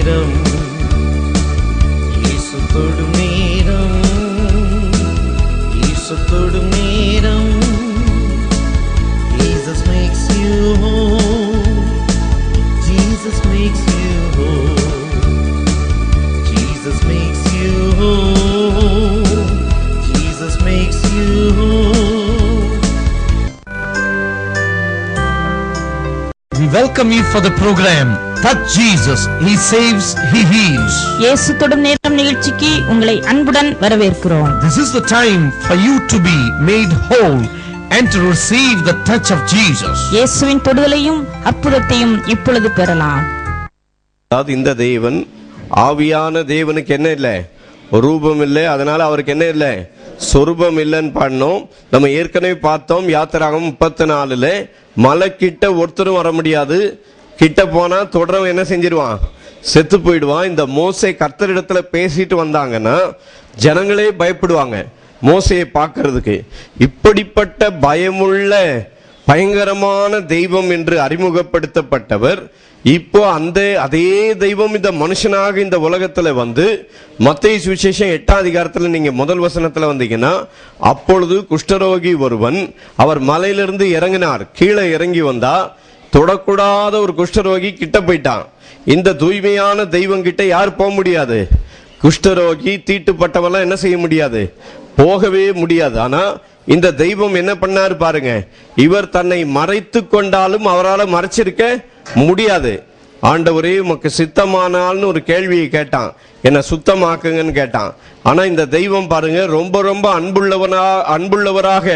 நேரம், இயேசு தொடும் நேரம், இயேசு தொடும் நேரம். Jesus makes you whole, Jesus makes you whole, Jesus makes you whole, Jesus makes you whole. We welcome you for the program Touch Jesus, He saves, He heals. இயேசு தொடும் நேரம் நிகழ்ச்சிக்கு உங்களை அன்புடன் வரவேற்கிறோம். This is the time for you to be made whole and to receive the touch of Jesus. இயேசுவின் தொடுதலையும் அற்புதத்தையும் இப்பொழுது பெறலாம். இந்த தேவன் ஆவியான தேவனுக்கு என்ன இல்லை, ரூபம் இல்லை, அதனால அவருக்கு என்ன இல்லை, சொரூபம் இல்லைன்னு பாடினோம். நம்ம ஏற்கனவே பார்த்தோம் யாத்திராகமம் 34 மலை கிட்ட ஒருத்தரும் வர முடியாது, கிட்ட போனா தொடர்ந்து என்ன செஞ்சிருவான், செத்து போயிடுவான். இந்த மோசே கர்த்தரிடத்துல பேசிட்டு வந்தாங்கன்னா ஜனங்களே பயப்படுவாங்க மோசையை பார்க்கறதுக்கு. இப்படிப்பட்ட பயமுள்ள பயங்கரமான தெய்வம் என்று அறிமுகப்படுத்தப்பட்டவர் இப்போ அதே தெய்வம் இந்த மனுஷனாக இந்த உலகத்துல வந்து மத்தேயு சுவிசேஷம் 8ஆம் அதிகாரத்துல நீங்க முதல் வசனத்துல வந்தீங்கன்னா, அப்பொழுது குஷ்டரோகி ஒருவன் அவர் மலையிலிருந்து இறங்கினார், கீழே இறங்கி வந்தா தொடக்கூடாத ஒரு குஷ்டரோகி கிட்ட போயிட்டான். இந்த தூய்மையான தெய்வம் கிட்ட யார் போக முடியாது, குஷ்டரோகி தீட்டுப்பட்டவெல்லாம் என்ன செய்ய முடியாது, போகவே முடியாது. ஆனா இந்த தெய்வம் என்ன பண்ணாரு பாருங்க, இவர் தன்னை மறைத்து கொண்டாலும் அவரால் மறைச்சிருக்க முடியாது. ஆண்டவரே உமக்கு சித்தமானால்னு ஒரு கேள்வியை கேட்டான், என்ன சுத்தமாக்குங்கன்னு கேட்டான். ஆனா இந்த தெய்வம் பாருங்க ரொம்ப ரொம்ப அன்புள்ளவராக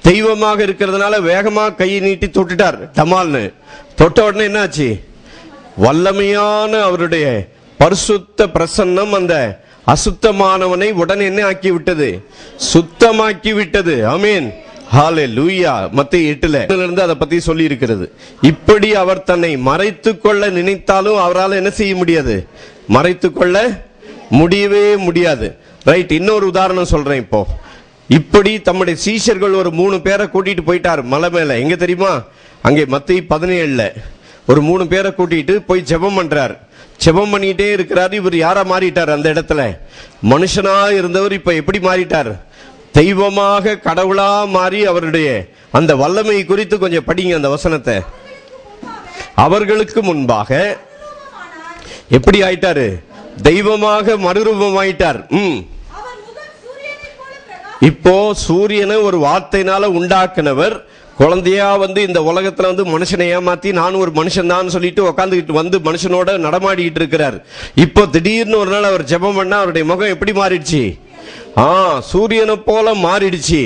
தெய்வமாக இருக்கிறதுனால வேகமா கையை நீட்டி தொட்டுட்டார். டமால்னு தொட்ட உடனே என்னாச்சு, வல்லமையான அவருடைய பரிசுத்த பிரசன்னம் அந்த அசுத்தமானவனை உடனே என்ன ஆக்கி விட்டது, சுத்தமாக்கி விட்டது. ஆமென், ஹல்லேலூயா. மத்தேயு 8 அதை பத்தி சொல்லி இருக்கிறது. இப்படி அவர் தன்னை மறைத்து கொள்ள நினைத்தாலும் அவரால் என்ன செய்ய முடியாது, மறைத்து கொள்ள முடியவே முடியாது. ரைட், இன்னொரு உதாரணம் சொல்றேன். இப்போ இப்படி தம்முடைய சீஷர்கள் ஒரு 3 பேரை கூட்டிட்டு போயிட்டார் மலை மேல. எங்க தெரியுமா, அங்கே மத்தேயு 17 ஒரு 3 பேரை கூட்டிட்டு போய் ஜெபம் பண்றார். ஜெபம் பண்ணிட்டே இருக்கிறாரு. இவர் யாரா மாறிட்டார், அந்த இடத்துல மனுஷனா இருந்தவர் இப்ப எப்படி மாறிட்டார், தெய்வமாக கடவுளா மாறி அவருடைய அந்த வல்லமை குறித்து கொஞ்சம் படிங்க அந்த வசனத்தை. அவர்களுக்கு முன்பாக எப்படி ஆயிட்டாரு, தெய்வமாக மறுரூபம் ஆயிட்டார். இப்போ சூரியனை ஒரு வார்த்தையினால உண்டாக்குனவர் குழந்தையா வந்து இந்த உலகத்துல வந்து மனுஷனை ஏமாத்தி நான் ஒரு மனுஷன் தான் சொல்லிட்டு உட்காந்துக்கிட்டு வந்து மனுஷனோட நடமாடிட்டு இருக்கிறார். இப்போ திடீர்னு ஒரு நாள் அவர் ஜெபம் பண்ணா அவருடைய முகம் எப்படி மாறிடுச்சு, சூரியனை போல மாறிடுச்சு.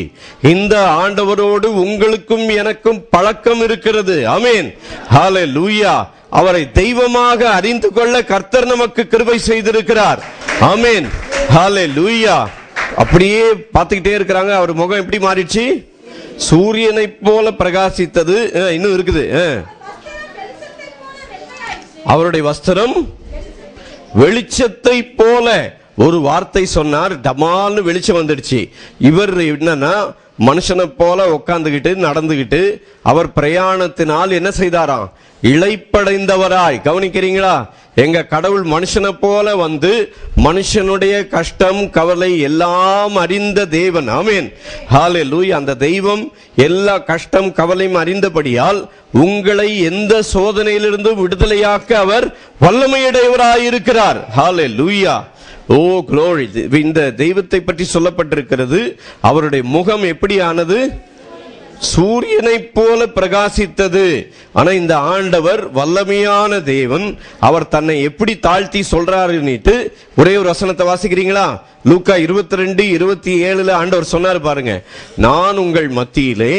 இந்த ஆண்டவரோடு உங்களுக்கும் எனக்கும் பழக்கம் இருக்கிறது. ஆமென், ஹல்லேலூயா. அவரை தெய்வமாக அறிந்து கொள்ள கர்த்தர் நமக்கு கிருபை செய்திருக்கிறார். ஆமென், ஹல்லேலூயா. அப்படியே பார்த்துக்கிட்டே இருக்கிறாங்க. அவர் முகம் எப்படி மாறிடுச்சு, சூரியனை போல பிரகாசித்தது. இன்னும் இருக்குது, அவருடைய வஸ்திரம் வெளிச்சத்தை போல. ஒரு வார்த்தை சொன்னார், டமால்னு வெளிச்சம் வந்துடுச்சு. இவர் என்னன்னா மனுஷனை போல உட்காந்துக்கிட்டு நடந்துகிட்டு அவர் பிரயாணத்தினால் என்ன செய்தாராம், இளைப்படைந்தவராய். கவனிக்கிறீங்களா, எங்க கடவுள் மனுஷனை போல வந்து மனுஷனுடைய கஷ்டம் கவலை எல்லாம் அறிந்த தேவன். ஆமென், ஹல்லேலூயா. அந்த தெய்வம் எல்லா கஷ்டம் கவலையும் அறிந்தபடியால் உங்களை எந்த சோதனையிலிருந்து விடுதலையாக்க அவர் வல்லமையுடையவராயிருக்கிறார். ஹல்லேலூயா. ஓ க்ளோரி. இந்த தெய்வத்தை பற்றி சொல்லப்பட்டிருக்கிறது, அவருடைய முகம் எப்படி ஆனது, சூரியனை போல பிரகாசித்தது. ஆனா இந்த ஆண்டவர் வல்லமையான தேவன். அவர் தன்னை எப்படி தாழ்த்தி சொல்றாருன்னுட்டு ஒரே ஒரு வசனத்தை வாசிக்கிறீங்களா, லூக்கா 22:27 ஆண்டவர் சொன்னார் பாருங்க, நான் உங்கள் மத்தியிலே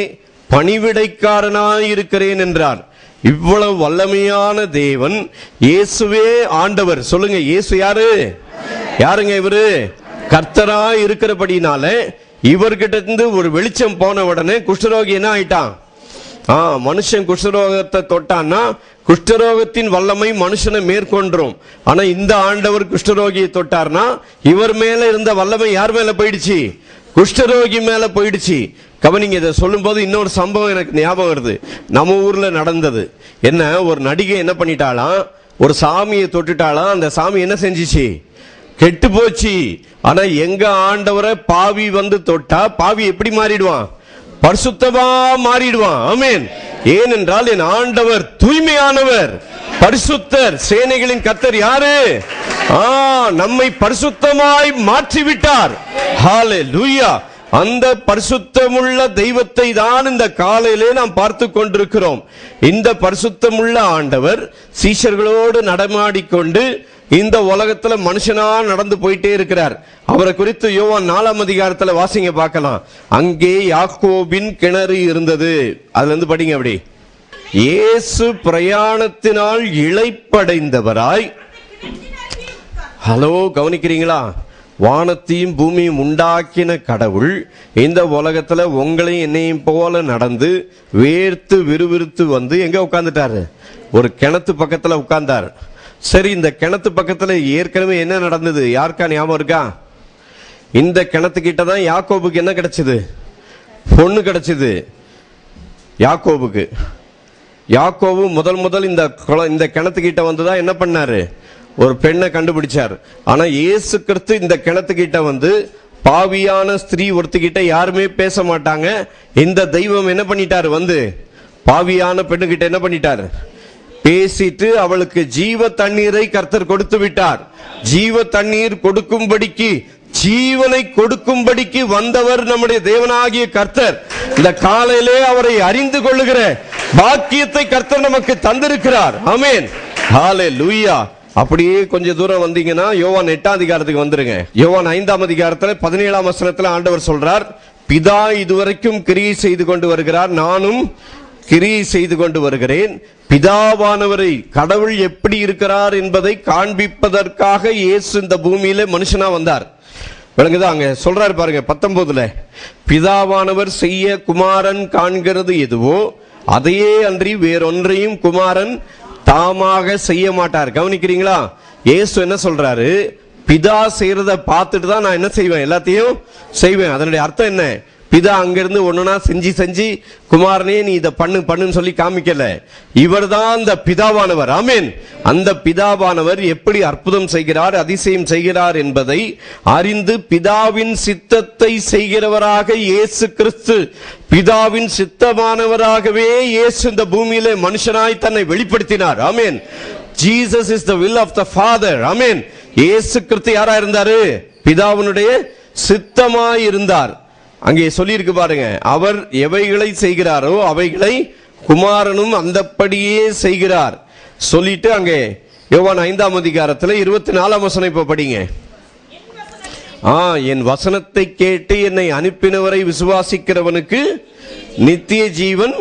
பணிவிடைக்காரனாய் இருக்கிறேன் என்றார். இவ்வளவு வல்லமையான தேவன், இயேசுவே ஆண்டவர். சொல்லுங்க, இயேசு யாரு, யாருங்க இவரு, கர்த்தராய் இருக்கிறபடினால இவர்கிட்ட இருந்து ஒரு வெளிச்சம் போன உடனே குஷ்டரோகி என்ன ஆயிட்டான், மனுஷன் குஷ்டரோகத்தை தொட்டான்னா குஷ்டரோகத்தின் வல்லமை மனுஷனை மேற்கொண்டோம். ஆனா இந்த ஆண்டவர் குஷ்டரோகியை தொட்டார்னா இவர் மேல இருந்த வல்லமை யார் மேல போயிடுச்சு, குஷ்டரோகி மேல போயிடுச்சு. கவனிங்க, இதை சொல்லும் போது இன்னொரு சம்பவம் எனக்கு ஞாபகம் வருது. நம்ம ஊர்ல நடந்தது என்ன, ஒரு நடிகை என்ன பண்ணிட்டாலாம், ஒரு சாமியை தொட்டுட்டாலும் அந்த சாமி என்ன செஞ்சிச்சு? கெட்டு போச்சு. ஆனா எங்க ஆண்டவரை பாவி வந்து தொட்டா பாவி எப்படி மாறிடுவான்? பரிசுத்தமா மாறிடுவான். ஆமென். ஏனென்றால் என் ஆண்டவர் தூய்மையானவர், பரிசுத்தர், சேனைகளின் கர்த்தர். யாரு? நம்மை பரிசுத்தமாய் மாற்றிவிட்டார். ஹல்லேலூயா. அந்த பரிசுத்தமுள்ள தெய்வத்தை தான் இந்த காலையிலே நாம் பார்த்து கொண்டிருக்கிறோம். இந்த பரிசுத்தமுள்ள ஆண்டவர் சீஷர்களோடு நடமாடிக்கொண்டு இந்த உலகத்துல மனுஷனா நடந்து போயிட்டே இருக்கிறார். அவரை குறித்து யோவான் 4ஆம் அதிகாரத்துல வாசிங்க பார்க்கலாம். அங்கே யாக்கோபின் கிணறு இருந்தது. அதுல இருந்து படிங்க. அப்படி இயேசு பிரயாணத்தினால் இளைப்படைந்தவராய், ஹலோ கவனிக்கிறீங்களா? வானத்தையும் பூமியும் உண்டாக்கின கடவுள் இந்த உலகத்துல உங்களையும் என்னையும் போல நடந்து வேர்த்து விறுவிறுத்து வந்து எங்க உட்கார்ந்துட்டாரு? ஒரு கிணத்து பக்கத்துல உட்கார்ந்தார். சரி, இந்த கிணத்து பக்கத்துல ஏற்கனவே என்ன நடந்தது? யாருக்கா ஞாபகம் இருக்கா? இந்த கிணத்துக்கிட்ட தான் யாக்கோபுக்கு என்ன கிடைச்சது? பொண்ணு கிடைச்சது யாக்கோபுக்கு. யாக்கோபு முதல் இந்த கிணத்துக்கிட்ட வந்துதான் என்ன பண்ணாரு? ஒரு பெண்ணை கண்டுபிடிச்சார். ஆனா இயேசு கிறிஸ்து இந்த கிணத்துக்கிட்ட வந்து பாவியான ஸ்திரீ ஒருத்திக்கிட்ட யாருமே பேச மாட்டாங்க. இந்த தெய்வம் என்ன பண்ணிட்டாரு? வந்து பாவியான பெண்ணுகிட்ட என்ன பண்ணிட்டாரு? பேசிட்டு அவளுக்கு ஜீவ தண்ணீரை கர்த்தர் கொடுத்து விட்டார். ஜீவ தண்ணீர் கொடுக்கும்படிக்கு, ஜீவனை கொடுக்கும்படிக்கு வந்தவர் நம்முடைய தேவனாகிய கர்த்தர். இந்த காலையிலே அவரை அறிந்து கொள்ளுகிற பாக்கியத்தை கர்த்தர் நமக்கு தந்திருக்கிறார். ஆமென். ஹல்லேலூயா. அப்படியே கொஞ்சம் தூரம் வந்தீங்கன்னா யோவான் 8ஆம் அதிகாரத்துக்கு வந்துருங்க. யோவான் 5ஆம் அதிகாரத்துல 17ஆம் வசனத்துல ஆண்டவர் சொல்றார், பிதா இதுவரைக்கும் கிரியை செய்து கொண்டு வருகிறார், நானும் கிரியை செய்து கொண்டு வருகிறேன். பிதாவானவரை, கடவுள் எப்படி இருக்கிறார் என்பதை காண்பிப்பதற்காக இயேசு இந்த பூமியில மனுஷனா வந்தார். விளங்குதா? அங்க சொல்றாரு பாருங்க 19ல, பிதாவானவர் செய்ய குமாரன் காண்கிறது எதுவோ அதையே அன்றி வேறொன்றையும் குமாரன் தாமாக செய்ய மாட்டார். கவனிக்கிறீங்களா? இயேசு என்ன சொல்றாரு? பிதா செய்யறத பார்த்துட்டு தான் நான் என்ன செய்வேன்? எல்லாத்தையும் செய்வேன். அதனுடைய அர்த்தம் என்ன? பிதா அங்கிருந்து ஒண்ணுனா செஞ்சு குமாரனே நீ இதை பண்ணுன்னு சொல்லி காமிக்கல. இவர் தான் அந்த பிதாவானவர். ஆமென். அந்த பிதாவானவர் எப்படி அற்புதம் செய்கிறார், அதிசயம் செய்கிறார் என்பதை அறிந்து பிதாவின் சித்தத்தை செய்கிறவராக இயேசு கிறிஸ்து, பிதாவின் சித்தமானவராகவே இயேசு இந்த பூமியிலே மனுஷனாய் தன்னை வெளிப்படுத்தினார். ஆமென். Jesus is the will of the Father. ஆமென். இயேசு கிறிஸ்து யாரா இருந்தாரு? பிதாவினுடைய சித்தமாய் இருந்தார். அங்கே சொல்லி இருக்கு பாருங்க, அவர் எவைகளை செய்கிறாரோ அவைகளை குமாரனும் அந்தப்படியே செய்கிறார் சொல்லிட்டு அங்கே யோவான் 5ஆம் அதிகாரத்துல 24ஆம் வசனம் இப்ப படிங்க. என் வசனத்தை கேட்டு என்னை அனுப்பினவரை விசுவாசிக்கிறவனுக்கு நித்திய ஜீவன்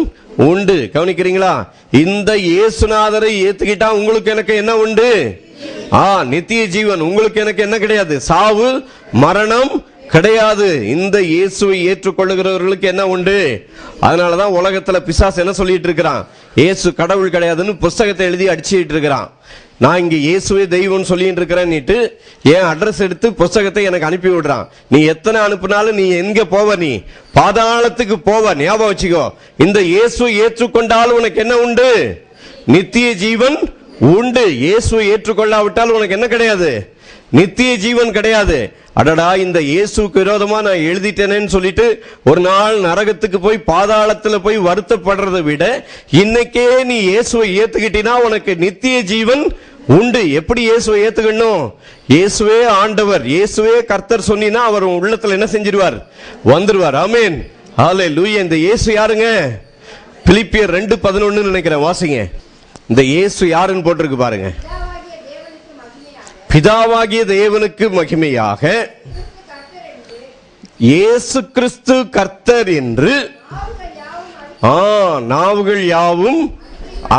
உண்டு. கவனிக்கிறீங்களா? இந்த இயேசுநாதரை ஏத்துக்கிட்டா உங்களுக்கு எனக்கு என்ன உண்டு? நித்திய ஜீவன். உங்களுக்கு எனக்கு என்ன கிடையாது? சாவு மரணம் கிடையாது. இந்த இயேசுவை ஏற்றுக்கொள்ளுகிறவர்களுக்கு என்ன உண்டு? அதனாலதான் உலகத்துல பிசாசு என்ன சொல்லிட்டு இருக்கிறான்? இயேசு கடவுள் கிடையாதுன்னு புஸ்தகத்தை எழுதி அடிச்சுட்டு இருக்கிறான். நான் இங்க இயேசுவே தெய்வம் சொல்லிட்டு இருக்கிறேன்னுட்டு என் அட்ரஸ் எடுத்து புஸ்தகத்தை எனக்கு அனுப்பி விடுறான். நீ எத்தனை அனுப்புனாலும் நீ எங்க போவ? நீ பாதாளத்துக்கு போவ. ஞாபகம் வச்சுக்கோ. இந்த இயேசுவை ஏற்றுக்கொண்டால் உனக்கு என்ன உண்டு? நித்திய ஜீவன் உண்டு. இயேசுவை ஏற்றுக்கொள்ளாவிட்டால் உனக்கு என்ன கிடையாது? நித்திய ஜீவன் கிடையாது. அடடா, இந்த இயேசுக்கு விரோதமா நான் எழுதிட்டேனேன்னு சொல்லிட்டு ஒரு நாள் நரகத்துக்கு போய் பாதாளத்துல போய் வருத்தப்படுறதை விட இன்னைக்கே நீ இயேசுவை ஏத்துக்கிட்டினா உனக்கு நித்திய ஜீவன் உண்டு. எப்படி இயேசுவை ஏத்துக்கணும்? இயேசுவே ஆண்டவர், இயேசுவே கர்த்தர் சொன்னா அவர் உள்ளத்துல என்ன செஞ்சிருவார்? வந்துருவார். ஆமென். ஹல்லேலூயா. இந்த இயேசு யாருங்க? பிலிப்பியர் 2:11 நினைக்கிறேன், வாசிங்க. இந்த இயேசு யாருன்னு போட்டிருக்கு பாருங்க. பிதாவாகிய தேவனுக்கு மகிமையாக இயேசு கிறிஸ்து கர்த்தர் என்று நாவுகள் யாவும்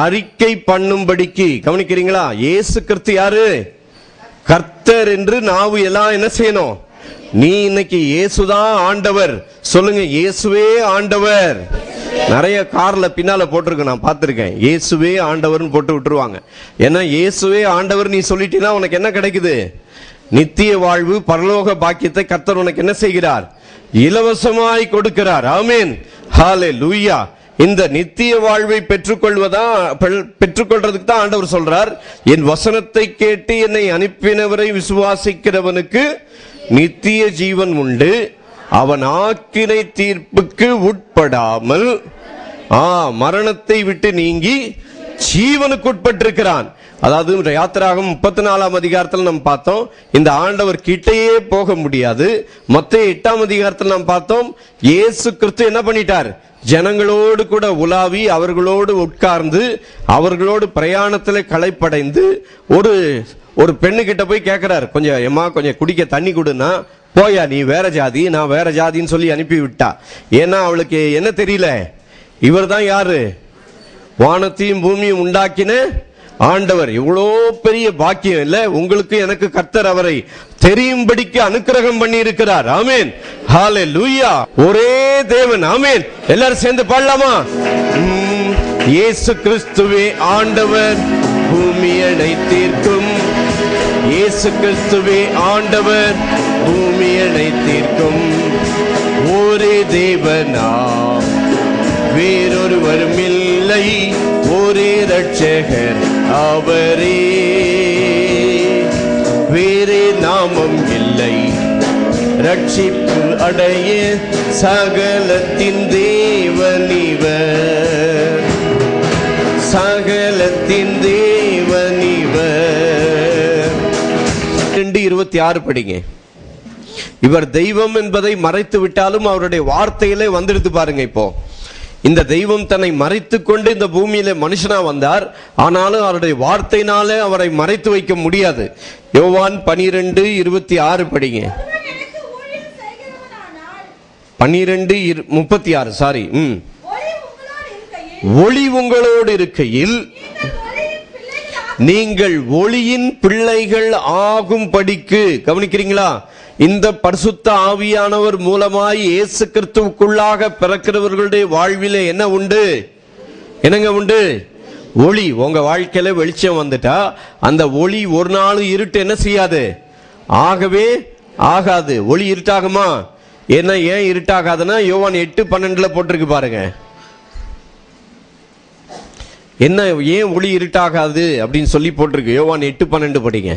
அறிக்கை பண்ணும்படிக்கு. கவனிக்கிறீங்களா? இயேசு கிறிஸ்து யாரு? கர்த்தர் என்று நாவு எல்லாம் என்ன செய்யணும்? நீ இன்னைக்கு இயேசுதான் ஆண்டவர் சொல்லுங்க. இயேசுவே ஆண்டவர். நிறைய கார்ல பின்னால போட்டிருக்கு, நான் பார்த்திருக்கேன். இயேசுவே ஆண்டவர்னு போட்டு விட்டுருவாங்க. ஏன்னா இயேசுவே ஆண்டவர் நீ சொல்லிட்டீங்கன்னா உனக்கு என்ன கிடைக்குது? நித்திய வாழ்வு, பரலோக பாக்கியத்தை கர்த்தர் உனக்கு என்ன செய்கிறார்? இலவசமாய் கொடுக்கிறார். ஆமென். ஹல்லேலூயா. இந்த நித்திய வாழ்வை பெற்றுக்கொள்றதுக்கு தான் ஆண்டவர் சொல்றார், என் வசனத்தை கேட்டு என்னை அனுப்பினவரை விசுவாசிக்கிறவனுக்கு நித்திய ஜீவன் உண்டு, அவன் ஆக்கினை தீர்ப்புக்கு உட்படாமல் மரணத்தை விட்டு நீங்கி ஜீவனுக்கு உட்பட்டிருக்கிறான். அதாவது யாத்திராகமம் 34ஆம் அதிகாரத்தில் நாம் பார்த்தோம், இந்த ஆண்டவர் கிட்டையே போக முடியாது. மத்தேயு 8ஆம் அதிகாரத்தில் நாம் பார்த்தோம், இயேசு கிறிஸ்து என்ன பண்ணிட்டார், ஜனங்களோடு கூட உலாவி அவர்களோடு உட்கார்ந்து அவர்களோடு பிரயாணத்தில் களைப்படைந்து ஒரு பெண்ணு கிட்ட போய் கேட்கிறார், கொஞ்சம் குடிக்க தண்ணி கொடுன்னா, போயா நீ வேற ஜாதி நான் வேற ஜாதின்னு சொல்லி அனுப்பி விட்டா. ஏன்னா அவளுக்கு என்ன தெரியல, இவர் தான் யாரு, வானத்தையும் பூமியும் உண்டாக்கின ஆண்டவர். இவ்வளோ பெரிய பாக்கியம் இல்ல உங்களுக்கு, எனக்கு கர்த்தர் அவரை தெரியும்படிக்கு அனுக்கிரகம் பண்ணி இருக்கிறார். ஆமென், ஹல்லேலூயா. ஒரே தேவன். ஆமென். எல்லாரும் சேர்ந்து பாடலாமா? இயேசு கிறிஸ்துவே ஆண்டவர், பூமி அனைத்திற்கும். இயேசு கிறிஸ்துவே ஆண்டவர், பூமி அனைத்திற்கும். ஒரே தேவனா வேறொருவரும் இல்லை, ஒரே ரட்சகர் அவரே, வேறே நாமம் இல்லை ரட்சிப்பு அடைய, சகலத்தின் தேவனிவர், சகலத்தின் தேவனிவர். 2:26 படிங்க. இவர் தெய்வம் என்பதை மறைத்து விட்டாலும் அவருடைய வார்த்தையிலே வந்துடுது பாருங்க. இப்போ இந்த தெய்வம் தன்னை மறைத்து கொண்டு இந்த பூமியில மனுஷனா வந்தார், ஆனாலும் அவருடைய வார்த்தையினாலே அவரை மறைத்து வைக்க முடியாது. யோவான் 12:26 படிங்க. 12:36 சாரி. ஒளி உங்களோடு இருக்கையில் நீங்கள் ஒளியின் பிள்ளைகள் ஆகும்படிக்கு, கவனிக்கிறீங்களா, இந்த பரிசுத்த ஆவியானவர் மூலமாய் இயேசு கிறிஸ்துவுக்குள்ளாக பிறக்கிறவர்களுடைய வாழ்விலே என்ன உண்டு, என்னங்க உண்டு, ஒளி. உங்க வாழ்க்கையில வெளிச்சம் வந்துட்டா அந்த ஒளி ஒரு நாள் இருட்டு என்ன செய்யாது, ஆகவே ஆகாது. ஒளி இருட்டாகுமா? என்ன ஏன் இருட்டாகாதுன்னா யோவான் 8:12 போட்டிருக்கு பாருங்க. என்ன ஏன் ஒளி இருட்டாகாது அப்படின்னு சொல்லி போட்டிருக்கு. யோவான் 8:12 படிங்க.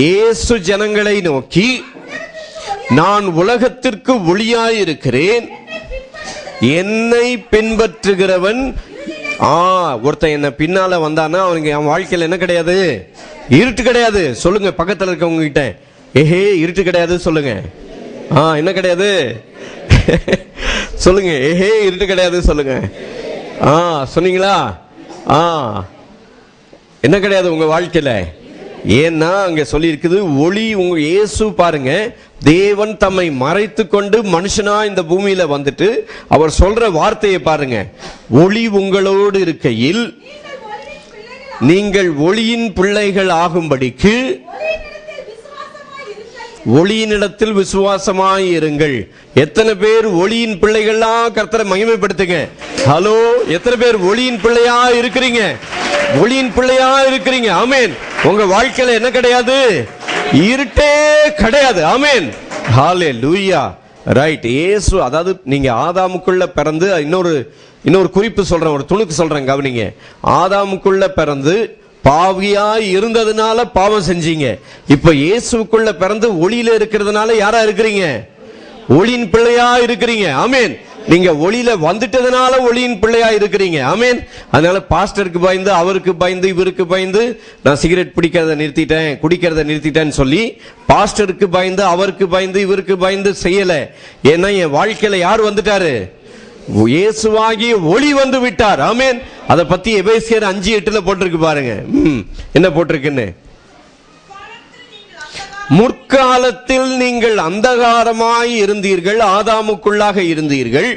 இயேசு ஜனங்களை நோக்கி, நான் உலகத்திற்கு ஒளியாயிருக்கிறேன், என்னை பின்பற்றுகிறவன். ஒருத்தன் என்ன பின்னால வந்தானா அவனுக்கு என் வாழ்க்கையில் என்ன கிடையாது, இருட்டு கிடையாது. சொல்லுங்க பக்கத்தில் இருக்கவங்க கிட்ட, ஏஹே இருட்டு கிடையாது சொல்லுங்க. என்ன கிடையாது சொல்லுங்க, ஏஹே இருட்டு கிடையாது சொல்லுங்க. சொன்னீங்களா? என்ன கிடையாது உங்க வாழ்க்கையில. ஏன்னா அங்க சொல்லி இருக்குது ஒளி. உங்க இயேசு பாருங்க, தேவன் தம்மை மறைத்து கொண்டு மனுஷனா இந்த பூமியில வந்துட்டு அவர் சொல்ற வார்த்தையை பாருங்க, ஒளி உங்களோடு இருக்கையில் நீங்கள் ஒளியின் பிள்ளைகள் ஆகும்படிக்கு ஒளியினிடத்தில் விசுவாசமாய் இருங்கள். எத்தனை பேர் ஒளியின் பிள்ளைகளா கர்த்தரை மகிமைப்படுத்துங்க. ஹலோ, எத்தனை பேர் ஒளியின் பிள்ளையா இருக்கிறீங்க? ஒளியின் பிள்ளையா இருக்கிறீங்க. ஆமென். உங்க வாழ்க்கையில என்ன கிடையாது, இருட்டே கிடையாது. ஆமென், ஹல்லேலூயா. ரைட். இயேசு, அதாவது நீங்க ஆதாமுக்குள்ள பிறந்து, இன்னொரு குறிப்பு சொல்றேன், ஒரு துணுக்கு சொல்றேன் கவனிங்க. ஆதாமுக்குள்ள பிறந்து பாவியாய் இருந்ததுனால பாவம் செஞ்சீங்க. இப்ப இயேசுக்குள்ள பிறந்து ஒளியில இருக்கிறதுனால யாரா இருக்கிறீங்க, ஒளியின் பிள்ளையா இருக்கிறீங்க. ஆமென். நீங்க ஒளியில வந்துட்டதுனால ஒளியின் பிள்ளையா இருக்கிறீங்க. ஆமென். அதனால பாஸ்டருக்கு பயந்து, அவருக்கு பயந்து, இவருக்கு பயந்து, நான் சிகரெட் பிடிக்கிறத நிறுத்திட்டேன், குடிக்கிறத நிறுத்திட்டேன்னு சொல்லி பாஸ்டருக்கு பயந்து, அவருக்கு பயந்து, இவருக்கு பயந்து செய்யல. ஏன்னா என் வாழ்க்கையில யார் வந்துட்டாரு, இயேசுவாகிய ஒளி வந்து விட்டார். ஆமென். அதை பத்தி எபேசியர் 5:8 போட்டிருக்கு பாருங்க. என்ன போட்டிருக்குன்னு, முற்காலத்தில் நீங்கள் அந்தகாரமாய் இருந்தீர்கள், ஆதாமுக்குள்ளாக இருந்தீர்கள்.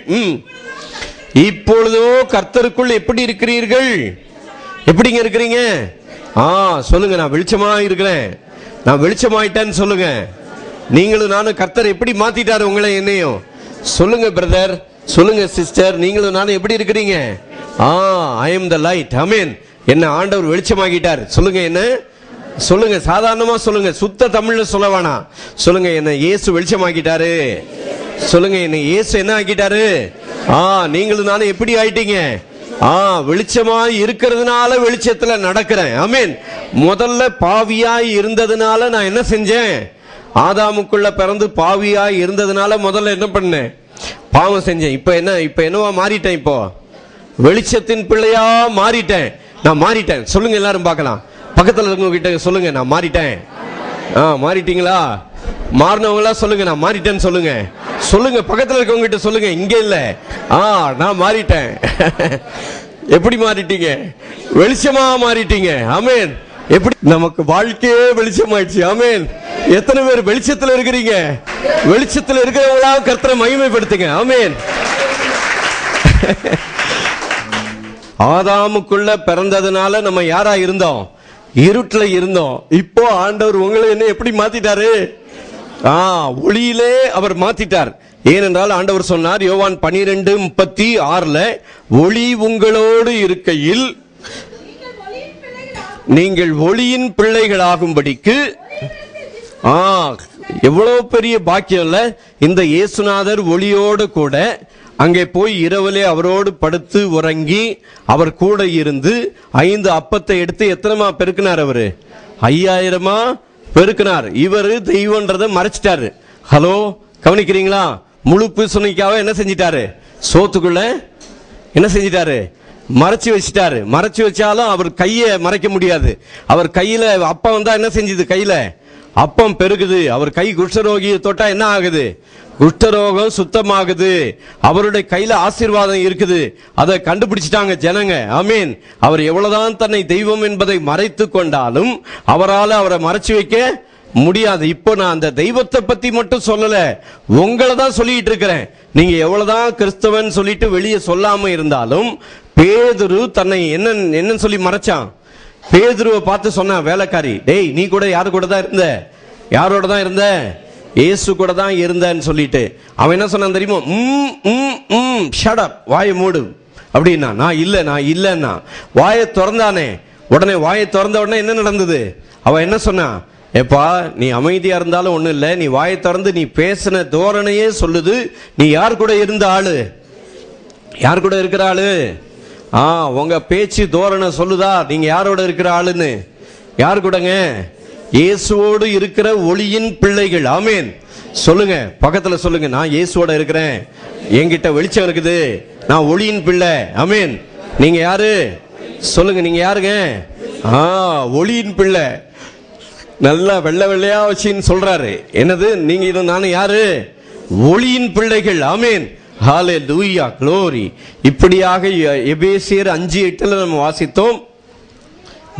இப்பொழுதோ கர்த்தருக்குள் எப்படி இருக்கிறீர்கள்? எப்படிங்க இருக்கிறீங்க? சொல்லுங்க, நான் வெளிச்சமா இருக்கிறேன், நான் வெளிச்சமாயிட்டேன்னு சொல்லுங்க. நீங்களும் நானும் கர்த்தர் எப்படி மாத்திட்டாரு உங்களை என்னையும்? சொல்லுங்க பிரதர், சொல்லுங்க சிஸ்டர், நீங்களும் நானும் எப்படி இருக்கிறீங்க? I am the light. Amen. என்ன ஆண்டவர் வெளிச்சமாகிட்டார். சொல்லுங்க, என்ன சொல்லுங்க, சாதாரணமா சொல்லுங்க, சுத்த தமிழ்ல சொல்ல வேணாம். சொல்லுங்க, என்ன இயேசு வெளிச்சமாக்கிட்டாரு. சொல்லுங்க, என்ன இயேசு என்ன ஆக்கிட்டாரு? நீங்களும் நானும் எப்படி ஆயிட்டீங்க? வெளிச்சமாய் இருக்கிறதுனால வெளிச்சத்துல நடக்கிறேன். ஆமென். முதல்ல பாவியாய் இருந்ததுனால நான் என்ன செஞ்சேன்? ஆதாமுக்குள்ள பிறந்து பாவியாய் இருந்ததுனால முதல்ல என்ன பண்ணேன்? பாவம் செஞ்சேன். இப்ப என்னவா மாறிட்டேன்? இப்போ வெளிச்சத்தின் பிள்ளையா மாறிட்டேன். நான் மாறிட்டேன். சொல்லுங்க எல்லாரும் பார்க்கலாம். பக்கத்துல இருக்கவங்க கிட்ட சொல்லுங்க, நான் மாறிட்டேன். மாறிட்டீங்களா? மாறினவங்களா சொல்லுங்க, நான் மாறிட்டேன்னு சொல்லுங்க. சொல்லுங்க, பக்கத்துல இருக்கவங்க கிட்ட சொல்லுங்க. இங்க இல்ல, நான் மாறிட்டேன். எப்படி மாறிட்டீங்க? வெளிச்சமா மாறிட்டீங்க. ஆமென். எப்படி நமக்கு வாழ்க்கையே வெளிச்சமாயிடுச்சு. ஆமென். எத்தனை பேர் வெளிச்சத்துல இருக்கிறீங்க? வெளிச்சத்துல இருக்கிறவங்களா கர்த்தரை மகிமைப்படுத்துங்க. ஆமென். ஆதாமுக்குள்ள பிறந்ததுனால நம்ம யாரா இருந்தோம்? இருட்டுல இருந்தோம். இப்போ ஆண்டவர் உங்களை என்ன எப்படி மாத்திட்டாரு? ஒளியிலே அவர் மாத்திட்டார். ஏனென்றால் ஆண்டவர் சொன்னார் யோவான் 12:36, ஒளி உங்களோடு இருக்கையில் நீங்கள் ஒளியின் பிள்ளைகளாகும்படிக்கு. எவ்வளவு பெரிய பாக்கியம் இல்ல? இந்த இயேசுநாதர் ஒளியோடு கூட அங்கே போய் இரவிலே அவரோடு படுத்து உறங்கி அவர் கூட இருந்து 5 அப்பத்தை எடுத்து எத்தனைமா பெருக்கினார்? அவரு 5000 பெருக்கினார். இவரு தெய்வன்றதை மறைச்சிட்டாரு. ஹலோ, கவனிக்கிறீங்களா? முழு பூசணிக்காவை என்ன செஞ்சிட்டாரு? சோத்துக்குள்ள என்ன செஞ்சிட்டாரு? மறைச்சு வச்சிட்டாரு. மறைச்சு வச்சாலும் அவர் கையை மறைக்க முடியாது. அவர் கையில அப்பம் வந்தா என்ன செஞ்சது? கையில அப்பம் பெருகுது. அவர் கை குஷ்டரோகியை தொட்டா என்ன ஆகுது? குஷ்டரோகம் சுத்தமாகுது. அவருடைய கையில ஆசீர்வாதம் இருக்குது. அதை கண்டுபிடிச்சிட்டாங்க ஜனங்க. ஆமீன். அவர் எவ்வளவுதான் தன்னை தெய்வம் என்பதை மறைத்து கொண்டாலும் அவரால் அவரை மறைச்சு வைக்க முடியாது. இப்போ நான் அந்த தெய்வத்தை பத்தி மட்டும் சொல்லல, உங்களை தான் சொல்லிட்டு இருக்கிறேன். நீங்க எவ்வளவுதான் கிறிஸ்தவன் சொல்லிட்டு வெளியே சொல்லாம இருந்தாலும், பேதுரு தன்னை என்ன சொல்லி மறைச்சான்? பேதுருவை பார்த்து சொன்னா வேலைக்காரி, டேய் நீ கூட யாரு கூட தான் இருந்த? யாரோட தான் இருந்த? இயேசு கூட தான் இருந்தன்னு சொல்லிட்டு அவன் என்ன சொன்னான் தெரியுமா? ஷட் அப், வாயை மூடு அப்படின்னா. நான் இல்லைன்னா வாயை திறந்தானே. உடனே வாயை திறந்த உடனே என்ன நடந்தது? அவன் என்ன சொன்னா? எப்பா, நீ அமைதியா இருந்தாலும் ஒண்ணும் இல்லை, நீ வாயை திறந்து நீ பேசின தோரணையே சொல்லுது நீ யார் கூட இருந்த ஆளு. யார் கூட இருக்கிற ஆளு? உங்க பேச்சு தோரணை சொல்லுதா நீங்க யாரோட இருக்கிற ஆளுன்னு. யார் கூடங்க? இயேசுவோடு இருக்கிற ஒளியின் பிள்ளைகள். ஆமீன். சொல்லுங்க, பக்கத்துல சொல்லுங்க, நான் இயேசுவோட இருக்கிறேன், என்கிட்ட வெளிச்சம் இருக்குது, நான் ஒளியின் பிள்ளை. ஆமீன். நீங்க யாரு? சொல்லுங்க, நீங்க யாருங்க? ஒளியின் பிள்ளை. நல்லா வெள்ளை வெள்ளையா வச்சுன்னு சொல்றாரு. என்னது? நீங்க இது நானும் யாரு? ஒளியின் பிள்ளைகள். ஆமீன். ஹல்லேலூயா, க்ளோரி. இப்படியாக எபேசியர் 5:8 நம்ம வாசித்தோம்.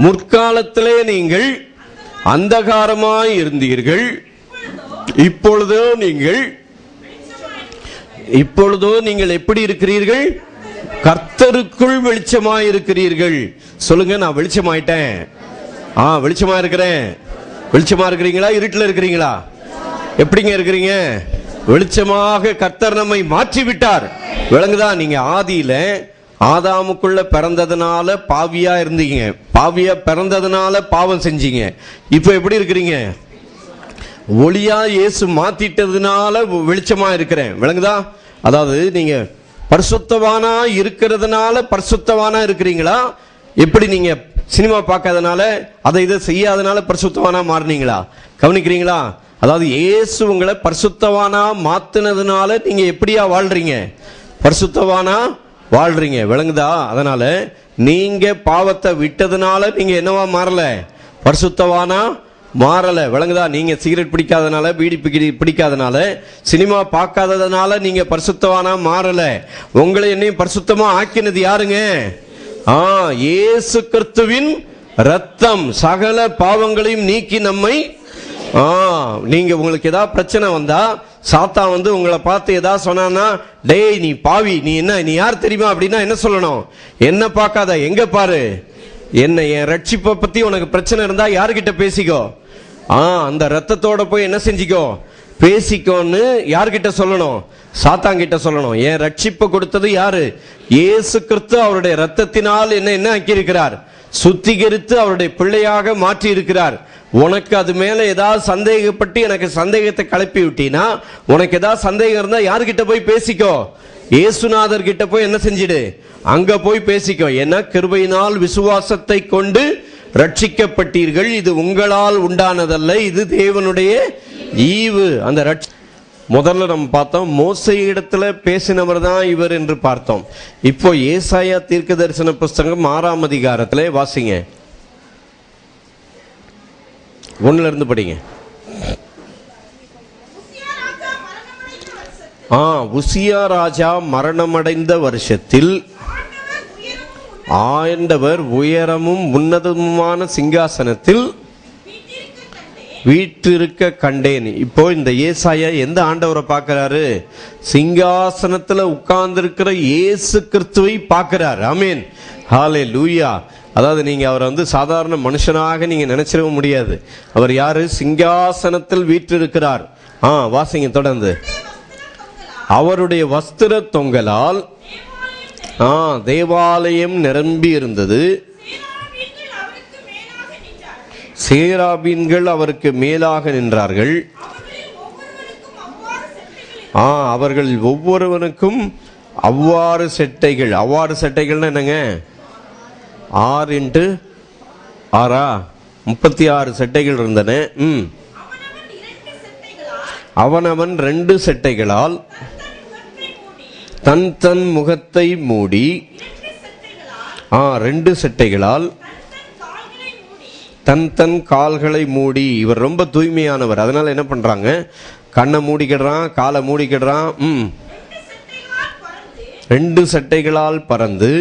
முற்காலத்திலே நீங்கள் அந்தகாரமாய் இருந்தீர்கள், இப்பொழுதோ நீங்கள் எப்படி இருக்கிறீர்கள்? கர்த்தருக்குள் வெளிச்சமாய் இருக்கிறீர்கள். சொல்லுங்க, நான் வெளிச்சமாயிட்டேன். வெளிச்சமா இருக்கிறேன். வெளிச்சமா இருக்கிறீங்களா? இருட்டில் இருக்கிறீங்களா? எப்படிங்க இருக்கிறீங்க? வெளிச்சமாக கர்த்தர் நம்மை மாற்றி விட்டார். விளங்குதா? நீங்க ஆதியில ஆதாமுக்குள்ள பிறந்ததுனால பாவியா இருந்தீங்க, பாவியா பிறந்ததுனால பாவம் செஞ்சீங்க. இப்ப எப்படி இருக்கிறீங்க? ஒளியா இயேசு மாத்திட்டதுனால வெளிச்சமா இருக்கிறேன். விளங்குதா? அதாவது நீங்க பரிசுத்தவானா இருக்கிறதுனால பரிசுத்தவானா இருக்கிறீங்களா? எப்படி நீங்க சினிமா பார்க்காதனால அதை இதை செய்யாதனால பரிசுத்தவானா மாறினீங்களா? கவனிக்கிறீங்களா? அதாவது இயேசு உங்களை பரிசுத்தவானா மாத்தினதுனால நீங்க எப்படியா வாழ்றீங்க? பரிசுத்தவானா வாழ்றீங்க. விளங்குதா? அதனால நீங்க பாவத்தை விட்டதுனால நீங்க என்னவா மாறல? பரிசுத்தவானா மாறல. விளங்குதா? நீங்க சிகரெட் பிடிக்காதனால, பீடி பிடிக்காதனால, சினிமா பார்க்காததுனால நீங்க பரிசுத்தவானா மாறல. உங்களை என்னையும் பரிசுத்தமா ஆக்கினது யாருங்க? இயேசு கிறிஸ்துவின் ரத்தம் சகல பாவங்களையும் நீக்கி நம்மை. நீங்க உங்களுக்கு ஏதாவது பிரச்சனை வந்தா சாத்தான் வந்து உங்களை பார்த்து ஏதாவது சொன்னா, டேய் நீ பாவி, நீ என்ன, நீ யார் தெரியுமா அப்படின்னா என்ன சொல்லணும்? என்ன பார்க்காத, எங்க பாரு, என்ன, என் ரட்சிப்பை பத்தி உனக்கு பிரச்சனை இருந்தா யாருகிட்ட பேசிக்கோ. அந்த ரத்தத்தோட போய் என்ன செஞ்சிக்கோ, பேசிக்கோன்னு யார்கிட்ட சொல்லணும்? சாத்தான் கிட்ட சொல்லணும். என் ரட்சிப்பை கொடுத்தது யாரு? இயேசு கிறிஸ்து. அவருடைய ரத்தத்தினால் என்ன ஆக்கி இருக்கிறார்? சுத்திகரித்து அவருடைய பிள்ளையாக மாற்றி இருக்கிறார். உனக்கு அது மேல ஏதாவது சந்தேகப்பட்டு எனக்கு சந்தேகத்தை கிளப்பி விட்டீனா, உனக்கு ஏதாவது சந்தேகம் இருந்தா யாருகிட்ட போய் பேசிக்கோ? இயேசுநாதர் கிட்ட போய் என்ன செஞ்சிடு, அங்க போய் பேசிக்கோ. ஏன்னா கிருபையினால் விசுவாசத்தை கொண்டு ரட்சிக்கப்பட்டீர்கள், இது உங்களால் உண்டானதல்ல, இது தேவனுடைய ஈவு. அந்த முதல்ல நம்ம பார்த்தோம், மோசே இடத்துல பேசினவர் தான் இவர் என்று பார்த்தோம். இப்போ ஏசாயா தீர்க்க தரிசன புஸ்தகம் 6ஆம் அதிகாரத்துல வாசிங்க, 1ல இருந்து படிங்க. உசியா ராஜா மரணமடைந்த வருஷத்தில் ஆண்டவர் உயரமும் உன்னதமுமான சிங்காசனத்தில் வீற்றிருக்க கண்டேன். இப்போ இந்த ஏசாயா எந்த ஆண்டவரை பார்க்கிறாரு? சிங்காசனத்துல உட்கார்ந்து இருக்கிற இயேசு கிறிஸ்துவை பார்க்கிறார். ஆமீன், ஹல்லேலூயா. அதாவது நீங்க அவரை சாதாரண மனுஷனாக நீங்க நினைச்சிட முடியாது. அவர் யாரு? சிங்காசனத்தில் வீற்றிருக்கிறார். வாசிங்க தொடர்ந்து. அவருடைய வஸ்திர தொங்கலால் தேவாலயம் நிரம்பி இருந்தது. சேராபீன்கள் அவருக்கு மேலாக நின்றார்கள். அவர்கள் ஒவ்வொருவனுக்கும் அவ்வாறு செட்டைகள். அவ்வாறு செட்டைகள்னா என்னங்க? 6 × 6 36 செட்டைகள் இருந்தன. அவனவன் 2 செட்டைகளால் தன் தன் முகத்தை மூடி, 2 செட்டைகளால் தன் தன் கால்களை மூடி. இவர் ரொம்ப தூய்மையானவர், அதனால என்ன பண்றாங்க? கண்ணை மூடிக்கிடுறான், காலை மூடிக்கிடுறான். 2 சட்டைகளால் பறந்து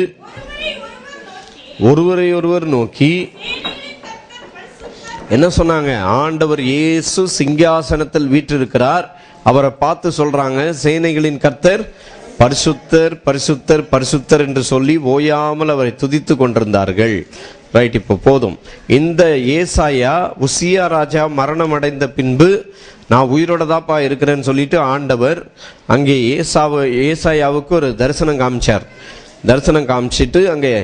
ஒருவரை ஒருவர் நோக்கி என்ன சொன்னாங்க? ஆண்டவர் இயேசு சிங்காசனத்தில் வீற்றிருக்கிறார். அவரை பார்த்து சொல்றாங்க, சேனைகளின் கர்த்தர் பரிசுத்தர் பரிசுத்தர் பரிசுத்தர் என்று சொல்லி ஓயாமல் அவரை துதித்து கொண்டிருந்தார்கள். ரைட், இப்போ போதும். இந்த ஏசாயா உசியா ராஜா மரணம் அடைந்த பின்பு நான் உயிரோட தாப்பா இருக்கிறேன்னு சொல்லிட்டு ஆண்டவர் அங்கே ஏசாயாவுக்கு ஒரு தரிசனம் காமிச்சார். தரிசனம் காமிச்சிட்டு அங்கே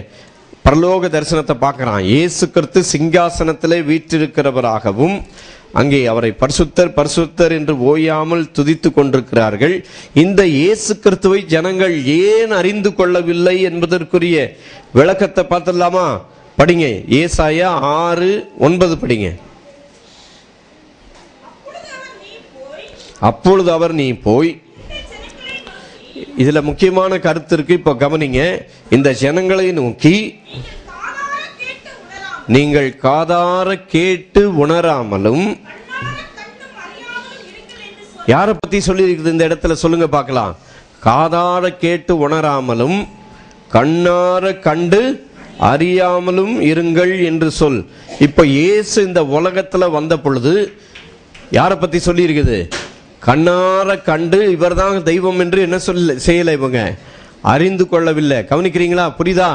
பரலோக தரிசனத்தை பார்க்கிறான். இயேசு கிறிஸ்து சிங்காசனத்திலே வீற்றிருக்கிறவராகவும் அங்கே அவரை பரிசுத்தர் பரிசுத்தர் என்று ஓயாமல் துதித்து கொண்டிருக்கிறார்கள். இந்த இயேசு கிறிஸ்துவை ஜனங்கள் ஏன் அறிந்து கொள்ளவில்லை என்பதற்குரிய விளக்கத்தை பார்த்துடலாமா? படிங்க, ஏசாயா 6:9 படிங்க. அப்பொழுது அவர் நீ போய், இதுல முக்கியமான கருத்து இருக்கு, இப்ப கவனிங்க. இந்த ஜனங்களை நோக்கி நீங்கள் காதார கேட்டு உணராமலும், யாரை பத்தி சொல்லி இருக்குது இந்த இடத்துல சொல்லுங்க பார்க்கலாம்? காதார கேட்டு உணராமலும் கண்ணார கண்டு அறியாமலும் இருங்கள் என்று சொல். இப்ப இயேசு இந்த உலகத்துல வந்த பொழுது யாரை பத்தி சொல்லி இருக்குது? கண்ணார கண்டு இவர்தான் தெய்வம் என்று என்ன செய்யல, இவங்க அறிந்து கொள்ளவில்லை. கவனிக்கிறீங்களா? புரியுதா?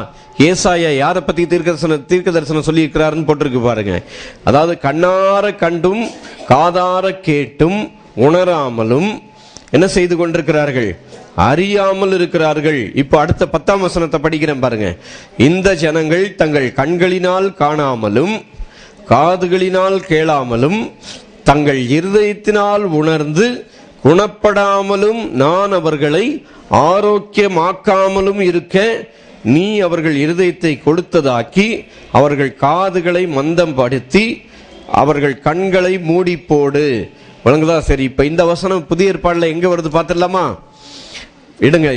ஏசாயா யாரை பத்தி தீர்க்க தரிசனம் சொல்லி இருக்கிறாருன்னு போட்டிருக்கு பாருங்க. அதாவது கண்ணார கண்டும் காதார கேட்டும் உணராமலும் என்ன செய்து கொண்டிருக்கிறார்கள்? அறியாமல் இருக்கிறார்கள். இப்ப அடுத்த 10ஆம் வசனத்தை படிக்கிறேன் பாருங்க. இந்த ஜனங்கள் தங்கள் கண்களினால் காணாமலும் காதுகளினால் கேளாமலும் தங்கள் இருதயத்தினால் உணர்ந்து குணப்படாமலும் நான் அவர்களை ஆரோக்கியமாக்காமலும் இருக்க நீ அவர்கள் இருதயத்தை கொளுத்ததாக்கி அவர்கள் காதுகளை மந்தம் படுத்தி அவர்கள் கண்களை மூடி போடு. வழங்குதா? சரி, இப்ப இந்த வசனம் புதிய ஏற்பாடுல எங்க வருது பார்த்துடலாமா? இடுங்க,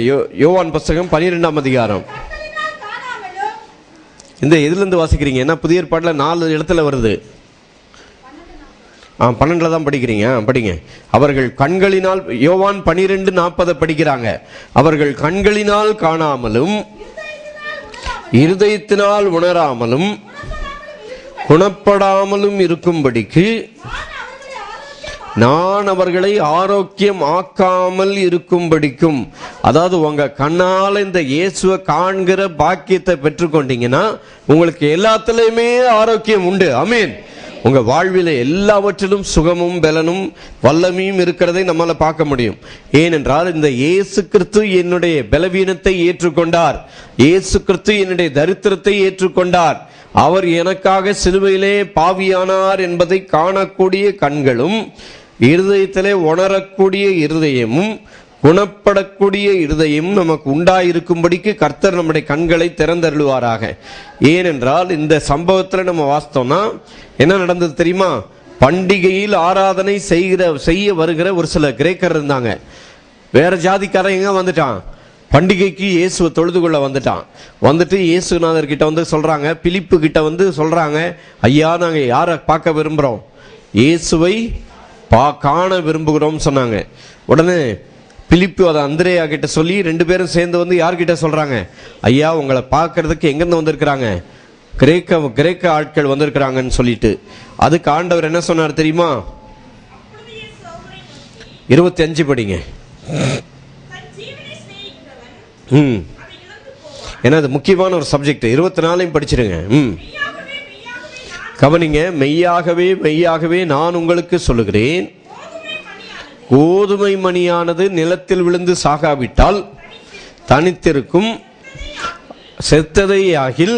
யோவான் புஸ்தகம் 12ஆம் அதிகாரம். இந்த எதுல இருந்து வாசிக்கிறீங்க? ஏன்னா புதிய ஏற்பாடுல 4 இடத்துல வருது. 12 தான் படிக்கிறீங்க, படிங்க. அவர்கள் கண்களினால், யோவான் 12:40 படிக்கிறாங்க. அவர்கள் கண்களினால் காணாமலும் இருதயத்தினால் உணராமலும் குணப்படாமலும் இருக்கும்படிக்கு நான் அவர்களை ஆரோக்கியம் ஆக்காமல் இருக்கும்படிக்கும். அதாவது உங்க கண்ணால இந்த இயேசுவை காண்கிற பாக்கியத்தை பெற்றுக்கொண்டீங்கன்னா உங்களுக்கு எல்லாத்திலையுமே ஆரோக்கியம் உண்டு. ஆமீன். உங்க வாழ்வில எல்லாவற்றிலும் சுகமும் பலனும் வல்லமையும் இருக்கிறதை நம்மால பார்க்க முடியும். ஏனென்றால் இந்த இயேசு கிறிஸ்து என்னுடைய பலவீனத்தை ஏற்றுக்கொண்டார். இயேசு கிறிஸ்து என்னுடைய தரித்திரத்தை ஏற்றுக்கொண்டார். அவர் எனக்காக சிலுவையிலே பாவியானார் என்பதை காணக்கூடிய கண்களும் இருதயத்திலே உணரக்கூடிய இருதயமும் குணப்படக்கூடிய இருதயம் நமக்கு உண்டாயிருக்கும்படிக்கு கர்த்தர் நம்முடைய கண்களை திறந்தருளுவாராக. ஏனென்றால் இந்த சம்பவத்தில் நம்ம வாசித்தோம்னா என்ன நடந்தது தெரியுமா? பண்டிகையில் ஆராதனை செய்ய வருகிற ஒரு சில கிரேக்கர் இருந்தாங்க. வேற ஜாதிக்காரன் எங்க வந்துட்டான்? பண்டிகைக்கு இயேசுவை தொழுது கொள்ள வந்துட்டு இயேசுநாதர் கிட்ட வந்து சொல்றாங்க, பிலிப்பு கிட்ட வந்து சொல்றாங்க, ஐயா நாங்க யாரை பார்க்க விரும்புறோம்? இயேசுவை காண விரும்புகிறோம் சொன்னாங்க. உடனே பிலிப்பு அதை அந்திரேயா கிட்ட சொல்லி 2 பேரும் சேர்ந்து வந்து யார்கிட்ட சொல்றாங்க, ஐயா உங்களை பார்க்கறதுக்கு எங்கிருந்து வந்திருக்கிறாங்க? கிரேக்க ஆட்கள் வந்திருக்கிறாங்கன்னு சொல்லிட்டு. அதுக்கு ஆண்டவர் என்ன சொன்னார் தெரியுமா? 25 படிங்க. ஏன்னா அது முக்கியமான ஒரு சப்ஜெக்ட். 24 படிச்சிருங்க. கவனிங்க. மெய்யாகவே மெய்யாகவே நான் உங்களுக்கு சொல்லுகிறேன், கோதுமை மணியானது நிலத்தில் விழுந்து சாகாவிட்டால் தனித்திருக்கும், செத்ததை ஆகில்.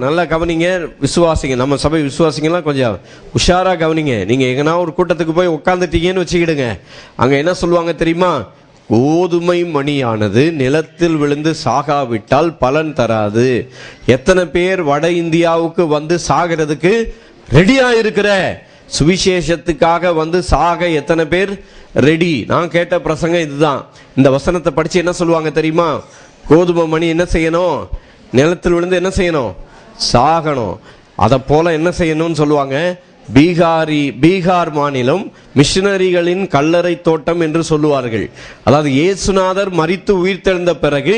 நல்லா கவனிங்க விசுவாசிங்க. நம்ம சபை விசுவாசிங்கலாம் கொஞ்சம் உஷாரா கவனிங்க. நீங்க எங்கன்னா ஒரு கூட்டத்துக்கு போய் உட்காந்துட்டீங்கன்னு வச்சுக்கிடுங்க, அங்க என்ன சொல்லுவாங்க தெரியுமா? கோதுமை மணியானது நிலத்தில் விழுந்து சாகாவிட்டால் பலன் தராது. எத்தனை பேர் வட இந்தியாவுக்கு வந்து சாகிறதுக்கு ரெடியா இருக்கிற? சுவிசேஷத்துக்காக வந்து சாக எத்தனை பேர் ரெடி? நான் கேட்ட பிரசங்கம் இதுதான். இந்த வசனத்தை படிச்சு என்ன சொல்லுவாங்க தெரியுமா? கோதுமை மணி என்ன செய்யணும்? நிலத்தில் விழுந்து என்ன செய்யணும்? சாகணும். அதை போல என்ன செய்யணும்னு சொல்லுவாங்க? பீகார் மாநிலம் மிஷனரிகளின் கல்லறை தோட்டம் என்று சொல்லுவார்கள். அதாவது இயேசுநாதர் மரித்து உயிர்த்தெழுந்த பிறகு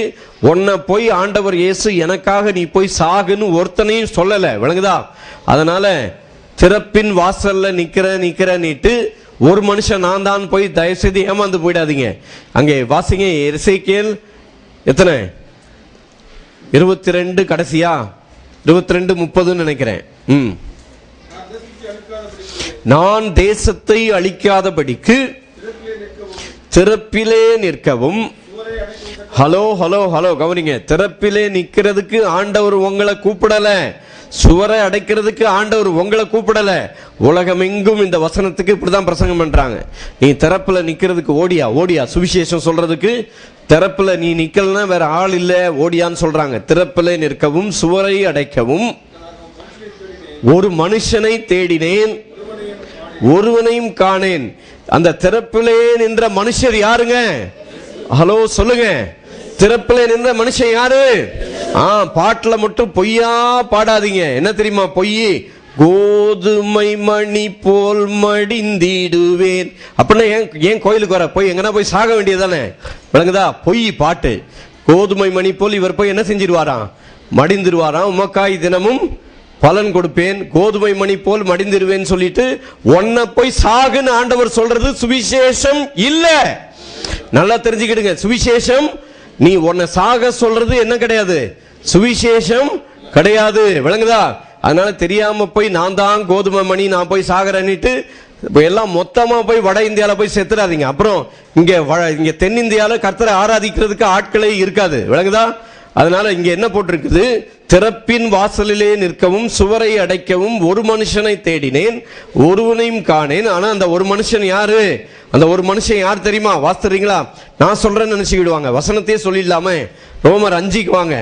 உன்னை போய் ஆண்டவர் இயேசு எனக்காக நீ போய் சாகுன்னு ஒருத்தனையும் சொல்லல, விளங்குதா? அதனால திறப்பின் வாசல்ல நிக்கிற நீட்டு ஒரு மனுஷன் நான் தான் போய் தயவுசெய்து ஏமாந்து போயிடாதீங்க. அங்கே வாசிங்க, எசேக்கியேல் எத்தனை? 22 கடைசியா 22:30 நினைக்கிறேன். நான் தேசத்தை அழிக்காதபடிக்கு திறப்பிலே நிற்கவும். ஹலோ ஹலோ ஹலோ கவனிங்க. திறப்பிலே நிக்கிறதுக்கு ஆண்டவர் உங்களை கூப்பிடல, சுவரை அடைக்கிறதுக்கு ஆண்டவர் உங்களை கூப்பிடல. உலகம் எங்கும் இந்த வசனத்துக்கு இப்படிதான் பிரசங்கம் பண்றாங்க. நீ திறப்புல நிக்கிறதுக்கு ஓடியா சுவிசேஷம் சொல்றதுக்கு. திறப்புல நீ நிக்கலன்னா வேற ஆள் இல்ல, ஓடியான்னு சொல்றாங்க. திறப்பிலே நிற்கவும் சுவரை அடைக்கவும் ஒரு மனுஷனை தேடினேன், ஒருவனையும் காணேன். அந்த திறப்பிலே நின்ற மனுஷர் யாருங்க? ஹலோ சொல்லுங்க. திறப்பிலே நின்ற மனுஷன் யாரு? பாட்டுல மட்டும் பொய்யா பாடாதீங்க. என்ன தெரியுமா பொய்? கோதுமை மணி போல் மடிந்திடுவேன் அப்படின்னா ஏன் கோயிலுக்கு வர? போய் எங்கன்னா போய் சாக வேண்டியதானே, விளங்குதா? பொய் பாட்டு. கோதுமை மணி போல் இவர் போய் என்ன செஞ்சிருவாராம்? மடிந்துருவாராம். உமக்காய் தினமும் பலன் கொடுப்பேன், கோதுமை மணி போல் மடிந்துருவேன் சொல்லிட்டு உன்னை போய் சாகுன்னு ஆண்டவர் சொல்றது சுவிசேஷம் இல்ல. நல்லா தெரிஞ்சுக்கிடுங்க. சுவிசேஷம் நீ உன்னை சாக சொல்றது என்ன கிடையாது? சுவிசேஷம் கிடையாது, விளங்குதா? அதனால தெரியாம போய் நான் தான் கோதுமை மணி, நான் போய் சாகரன்னிட்டு எல்லாம் மொத்தமா போய் வட இந்தியால போய் செத்துறாதீங்க. அப்புறம் இங்க தென்னிந்தியால கர்த்தரை ஆராதிக்கிறதுக்கு ஆட்களே இருக்காது, விளங்குதா? அதனால இங்க என்ன போட்டிருக்குது? திறப்பின் வாசலிலே நிற்கவும் சுவரை அடைக்கவும் ஒரு மனுஷனை தேடினேன், ஒருவனையும் காணேன். ஆனா அந்த ஒரு மனுஷன் யாரு? அந்த ஒரு மனுஷன் யார் தெரியுமா? வாசிக்கிறீங்களா? நான் சொல்றேன்னு நினைச்சுக்கிடுவாங்க. வசனத்தையே சொல்லிடலாமே. ரோமர் 5க்கு வாங்க.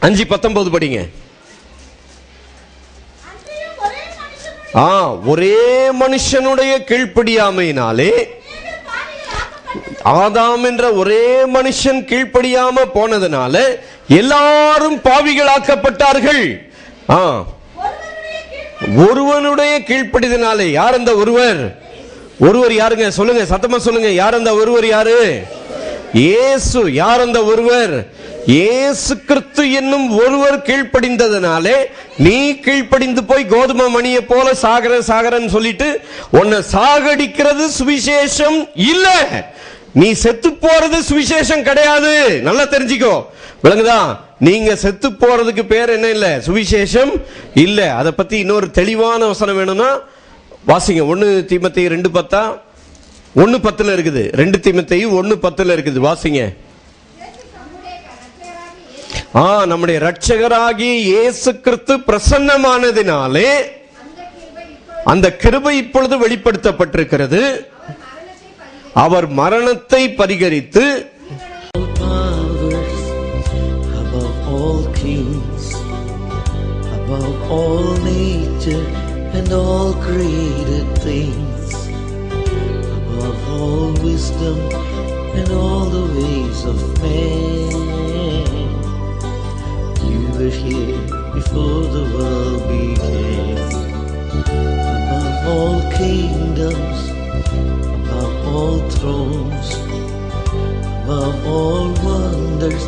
5:19 படிங்க. ஒரே மனுஷனுடைய கீழ்ப்படியாமையினாலே, ஆதாம் என்ற ஒரே மனுஷன் கீழ்ப்படியாம போனதுனால எல்லாரும் பாவிகளாக்கப்பட்டார்கள். ஒருவனுடைய கீழ்ப்படிதனாலே. யார் அந்த ஒருவர்? ஒருவர் யாருங்க? சொல்லுங்க, சத்தமா சொல்லுங்க. யார் அந்த ஒருவர்? யாரு? இயேசு. யார் அந்த ஒருவர்? இயேசு கிறிஸ்து என்னும் ஒருவர் கீழ்ப்படிந்ததனாலே நீ கீழ்ப்படிந்து போய் கோதுமை மணியை போல சாகரன்னு சொல்லிட்டு உன்னை சாகடிக்கிறது சுவிசேஷம் இல்ல. நீ செத்து போறது சுவிசேஷம் கிடையாது. நல்லா தெரிஞ்சுக்கோ, விளங்குதா? நீங்க செத்து போறதுக்கு பேர் என்ன இல்ல? சுவிசேஷம் இல்ல. அதை பத்தி இன்னொரு தெளிவான வசனம் வேணும்னா வாசிங்க. 1 தீமோத்தேயு 2:10 1:10 இருக்குது. 2 தீமோத்தேயு 1:10 இருக்குது. வாசிங்க. நம்முடைய இரட்சகராகிய இயேசு கிறிஸ்து பிரசன்னமானதினாலே அந்த கிருபை இப்பொழுது வெளிப்படுத்தப்பட்டிருக்கிறது. அவர் மரணத்தை பரிகரித்து powers, above all kings, above all nature and all created things, above all wisdom and all the ways of man. You were here before the world began. Above all kingdoms, above all thrones, above all wonders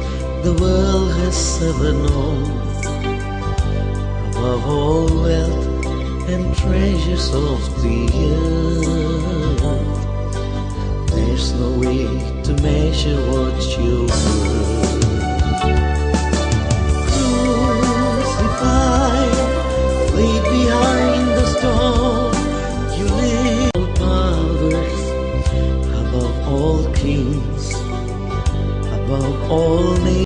the world has ever known, above all wealth and treasures of the earth, there's no way to measure what you're worth. Crucified, laid behind the stone, you live. Powers, above all kings, above all nations.